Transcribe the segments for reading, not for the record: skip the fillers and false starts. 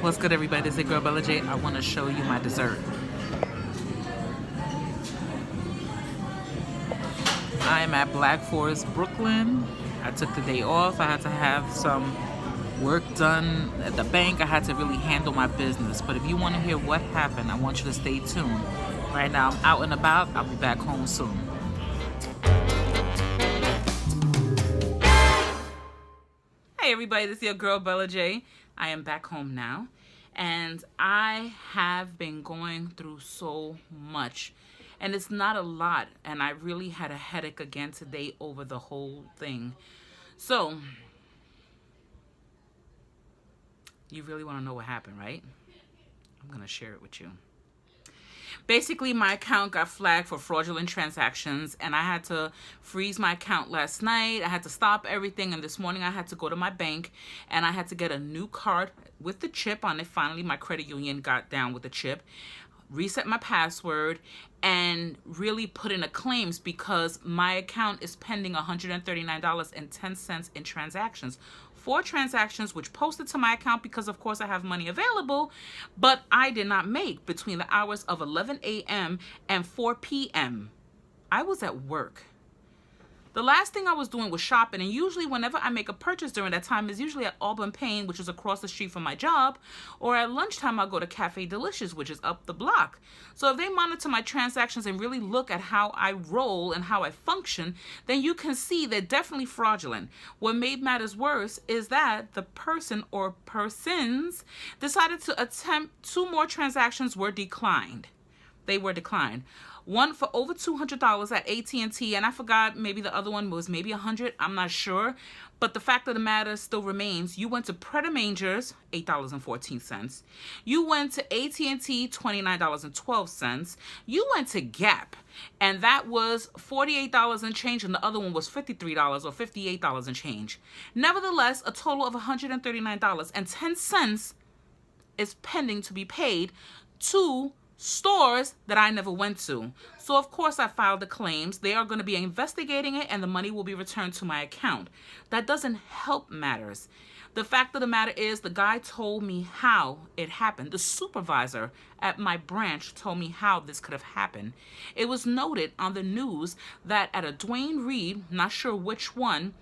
What's good, everybody? This is your girl Bella J. I want to show you my dessert. I am at Black Forest, Brooklyn. I took the day off. I had to have some work done at the bank. I had to really handle my business. But if you want to hear what happened, I want you to stay tuned. Right now, I'm out and about. I'll be back home soon. Hey, everybody. This is your girl Bella J. I am back home now. And I have been going through so much. And it's not a lot. And I really had a headache again today over the whole thing. So, you really want to know what happened, right? I'm going to share it with you. Basically, my account got flagged for fraudulent transactions, and I had to freeze my account last night. I had to stop everything, and this morning I had to go to my bank, and I had to get a new card with the chip on it. Finally, my credit union got down with the chip, reset my password, and really put in a claims because my account is pending $139.10 in transactions. 4 transactions which posted to my account because of course I have money available, but I did not make between the hours of 11 a.m. and 4 p.m. I was at work. The last thing I was doing was shopping, and usually whenever I make a purchase during that time is usually at Auburn Payne, which is across the street from my job, or at lunchtime I'll go to Cafe Delicious, which is up the block. So if they monitor my transactions and really look at how I roll and how I function, then you can see they're definitely fraudulent. What made matters worse is that the person or persons decided to attempt 2 more transactions were declined. They were declined. One for over $200 at AT&T, and I forgot, maybe the other one was maybe $100. I'm not sure. But the fact of the matter still remains, you went to Pret a Manger's, $8.14. You went to AT&T, $29.12. You went to Gap, and that was $48 and change, and the other one was $53 or $58 and change. Nevertheless, a total of $139.10 is pending to be paid to stores that I never went to. So of course I filed the claims. They are going to be investigating it, and the money will be returned to my account. That doesn't help matters. The fact of the matter is the guy told me how it happened. The supervisor at my branch told me how this could have happened. It was noted on the news that at a Dwayne Reed, not sure which one,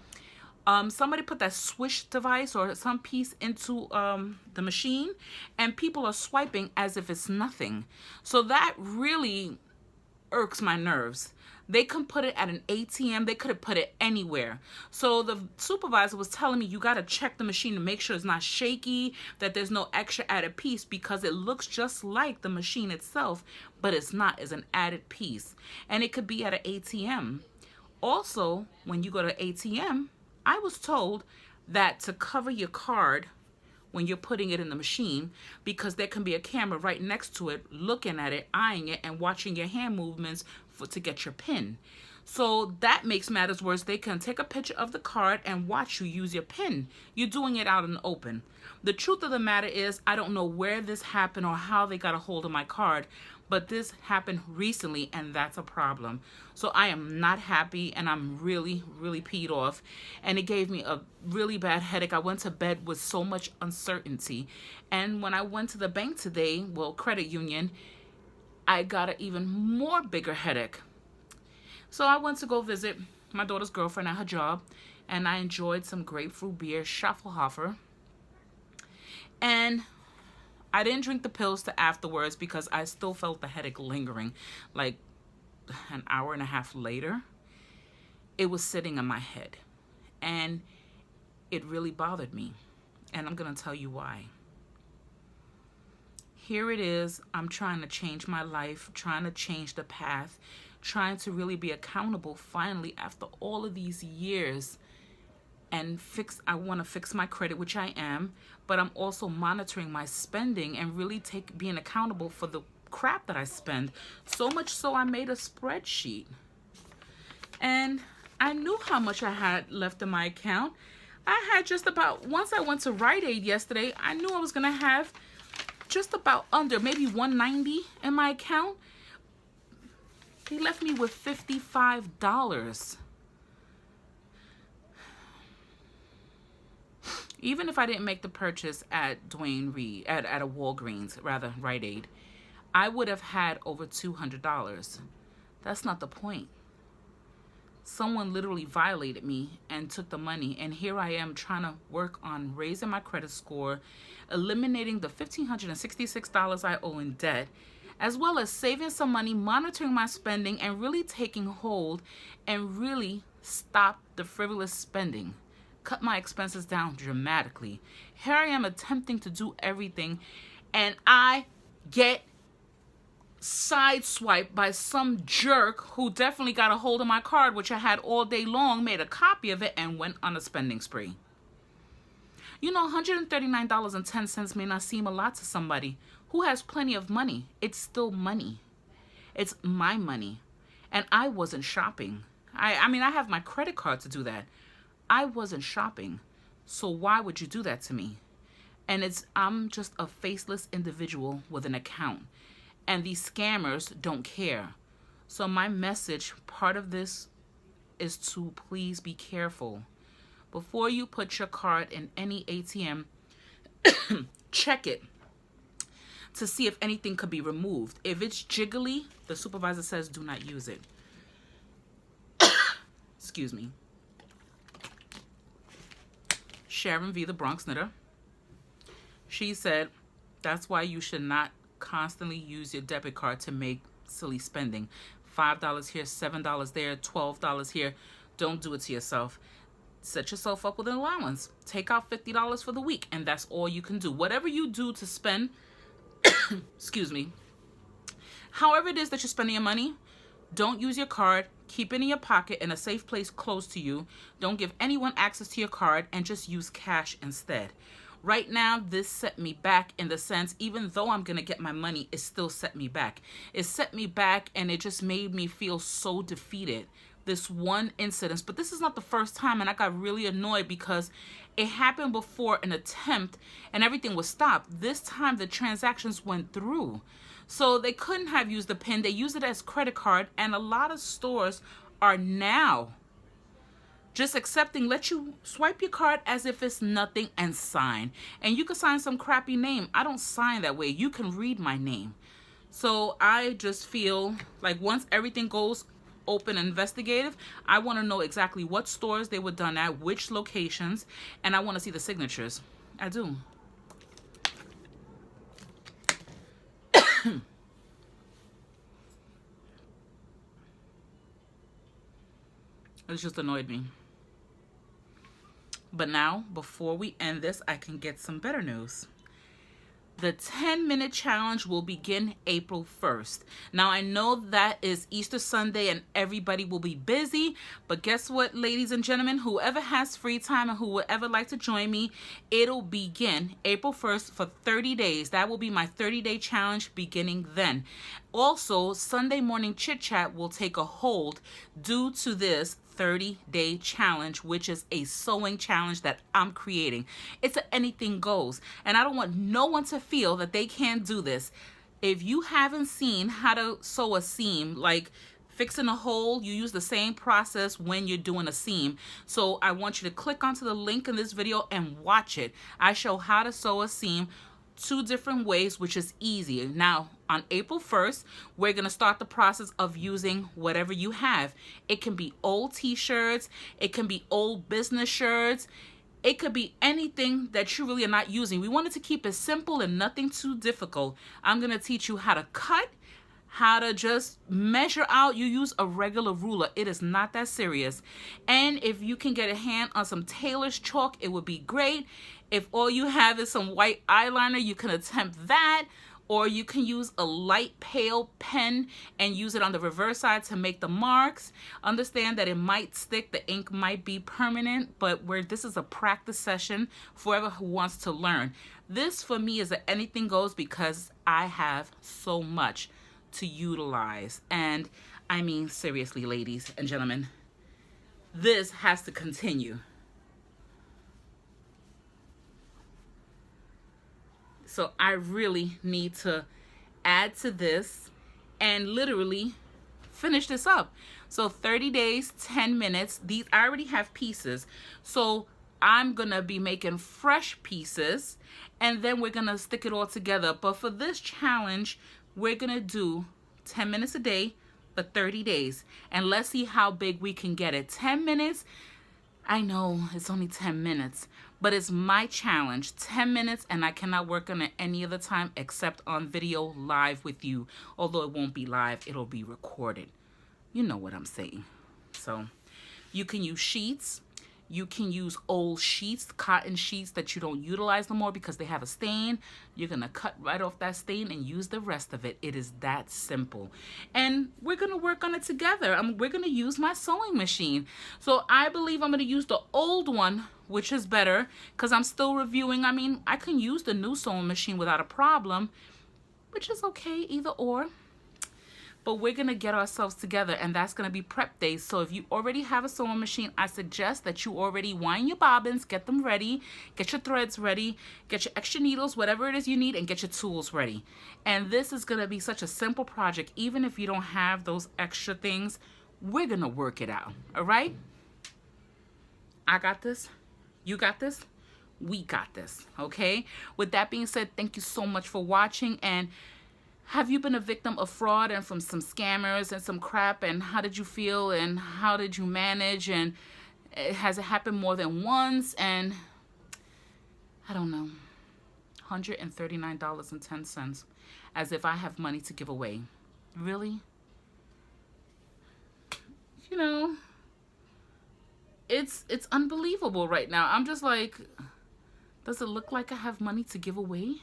somebody put that swish device or some piece into the machine, and people are swiping as if it's nothing. So that really irks my nerves. They can put it at an ATM. They could have put it anywhere. So the supervisor was telling me, you got to check the machine to make sure it's not shaky, that there's no extra added piece, because it looks just like the machine itself, but it's not. It's an added piece. And it could be at an ATM. Also, when you go to ATM, I was told that to cover your card when you're putting it in the machine, because there can be a camera right next to it looking at it, eyeing it, and watching your hand movements to get your PIN. So that makes matters worse. They can take a picture of the card and watch you use your PIN. You're doing it out in the open. The truth of the matter is, I don't know where this happened or how they got a hold of my card, but this happened recently, and that's a problem. So I am not happy, and I'm really, really peed off. And it gave me a really bad headache. I went to bed with so much uncertainty. And when I went to the bank today, well, credit union, I got an even more bigger headache. So I went to go visit my daughter's girlfriend at her job, and I enjoyed some grapefruit beer, Schaffelhofer. And I didn't drink the pills to afterwards because I still felt the headache lingering. Like an hour and a half later, it was sitting in my head. And it really bothered me. And I'm going to tell you why. Here it is. I'm trying to change my life, trying to change the path, trying to really be accountable finally after all of these years. And I want to fix my credit, which I am, but I'm also monitoring my spending and really being accountable for the crap that I spend. So much so I made a spreadsheet. And I knew how much I had left in my account. I had just about, once I went to Rite Aid yesterday, I knew I was going to have just about under maybe $190 in my account. They left me with $55. Even if I didn't make the purchase at Dwayne Reed, at a Walgreens, rather, Rite Aid, I would have had over $200. That's not the point. Someone literally violated me and took the money, and here I am trying to work on raising my credit score, eliminating the $1,566 I owe in debt, as well as saving some money, monitoring my spending, and really taking hold and really stop the frivolous spending. Cut my expenses down dramatically. Here I am attempting to do everything, and I get sideswiped by some jerk who definitely got a hold of my card, which I had all day long, made a copy of it, and went on a spending spree. You know, $139.10 may not seem a lot to somebody who has plenty of money. It's still money. It's my money. And I wasn't shopping. I mean, I have my credit card to do that. I wasn't shopping. So why would you do that to me? And I'm just a faceless individual with an account. And these scammers don't care. So my message, part of this, is to please be careful. Before you put your card in any ATM, check it to see if anything could be removed. If it's jiggly, the supervisor says do not use it. Excuse me. Sharon V, the Bronx Knitter, she said, that's why you should not constantly use your debit card to make silly spending. $5 here, $7 there, $12 here. Don't do it to yourself. Set yourself up with an allowance. Take out $50 for the week, and that's all you can do. Whatever you do to spend, excuse me, however it is that you're spending your money, don't use your card. Keep it in your pocket in a safe place close to you. Don't give anyone access to your card, and just use cash instead. Right now, this set me back in the sense, even though I'm going to get my money, it still set me back. It set me back, and it just made me feel so defeated. This one incident, but this is not the first time, and I got really annoyed because it happened before an attempt and everything was stopped. This time, the transactions went through. So they couldn't have used the PIN. They used it as credit card, and a lot of stores are now just accepting, let you swipe your card as if it's nothing and sign. And you can sign some crappy name. I don't sign that way. You can read my name. So I just feel like once everything goes open and investigative, I want to know exactly what stores they were done at, which locations, and I want to see the signatures. I do. It just annoyed me. But now, before we end this, I can get some better news. The 10-minute challenge will begin April 1st. Now, I know that is Easter Sunday and everybody will be busy, but guess what, ladies and gentlemen? Whoever has free time and who would ever like to join me, it'll begin April 1st for 30 days. That will be my 30-day challenge beginning then. Also, Sunday morning chit chat will take a hold due to this 30-day challenge, which is a sewing challenge that I'm creating. It's a anything goes, and I don't want no one to feel that they can't do this. If you haven't seen how to sew a seam, like fixing a hole, you use the same process when you're doing a seam. So I want you to click onto the link in this video and watch it. I show how to sew a seam 2 different ways, which is easy. Now, on April 1st, we're going to start the process of using whatever you have. It can be old t-shirts. It can be old business shirts. It could be anything that you really are not using. We wanted to keep it simple and nothing too difficult. I'm going to teach you how to cut, how to just measure out. You use a regular ruler. It is not that serious. And if you can get a hand on some tailor's chalk, it would be great. If all you have is some white eyeliner, you can attempt that. Or you can use a light pale pen and use it on the reverse side to make the marks. Understand that it might stick, the ink might be permanent, but this is a practice session for whoever who wants to learn. This for me is an anything goes because I have so much to utilize. And I mean, seriously, ladies and gentlemen, this has to continue. So I really need to add to this and literally finish this up. So 30 days, 10 minutes. These I already have pieces. So I'm gonna be making fresh pieces, and then we're gonna stick it all together. But for this challenge, we're gonna do 10 minutes a day for 30 days, and let's see how big we can get it. 10 minutes, I know it's only 10 minutes, but it's my challenge. 10 minutes, and I cannot work on it any other time except on video live with you. Although it won't be live, it'll be recorded. You know what I'm saying. So you can use sheets. You can use old sheets, cotton sheets that you don't utilize no more because they have a stain. You're going to cut right off that stain and use the rest of it. It is that simple. And we're going to work on it together. We're going to use my sewing machine. So I believe I'm going to use the old one, which is better because I'm still reviewing. I mean, I can use the new sewing machine without a problem, which is okay, either or. But we're going to get ourselves together, and that's going to be prep days. So if you already have a sewing machine, I suggest that you already wind your bobbins, get them ready, get your threads ready, get your extra needles, whatever it is you need, and get your tools ready. And this is going to be such a simple project. Even if you don't have those extra things, we're going to work it out. All right? I got this. You got this. We got this. Okay? With that being said, thank you so much for watching. And have you been a victim of fraud and from some scammers and some crap? And how did you feel? And how did you manage? And has it happened more than once? And I don't know. $139.10. As if I have money to give away. Really? You know, it's unbelievable right now. I'm just like, does it look like I have money to give away?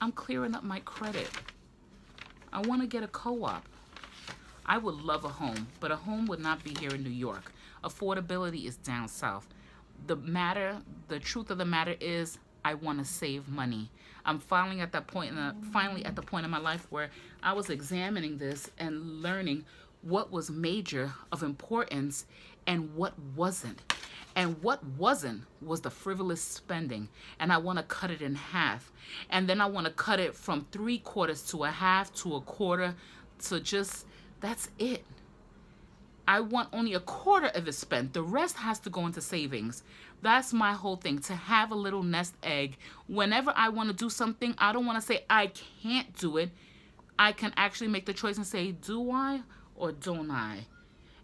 I'm clearing up my credit. I want to get a co-op. I would love a home, but a home would not be here in New York. Affordability is down south. The truth of the matter is, I want to save money. I'm finally at that point in my life where I was examining this and learning what was major of importance and what wasn't. And what wasn't was the frivolous spending. And I want to cut it in half. And then I want to cut it from 3/4 to a half to a quarter to just, that's it. I want only 1/4 of it spent. The rest has to go into savings. That's my whole thing, to have a little nest egg. Whenever I want to do something, I don't want to say I can't do it. I can actually make the choice and say, do I or don't I?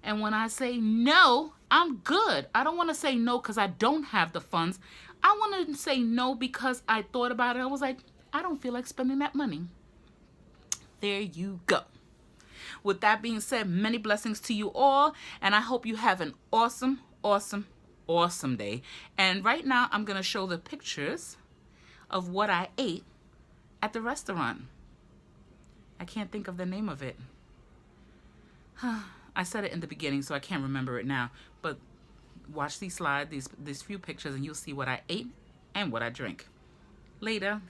And when I say no, I'm good. I don't want to say no because I don't have the funds. I want to say no because I thought about it. I was like, I don't feel like spending that money. There you go. With that being said, many blessings to you all. And I hope you have an awesome, awesome, awesome day. And right now, I'm going to show the pictures of what I ate at the restaurant. I can't think of the name of it. I said it in the beginning, so I can't remember it now. But watch these slides, these few pictures, and you'll see what I ate and what I drink. Later.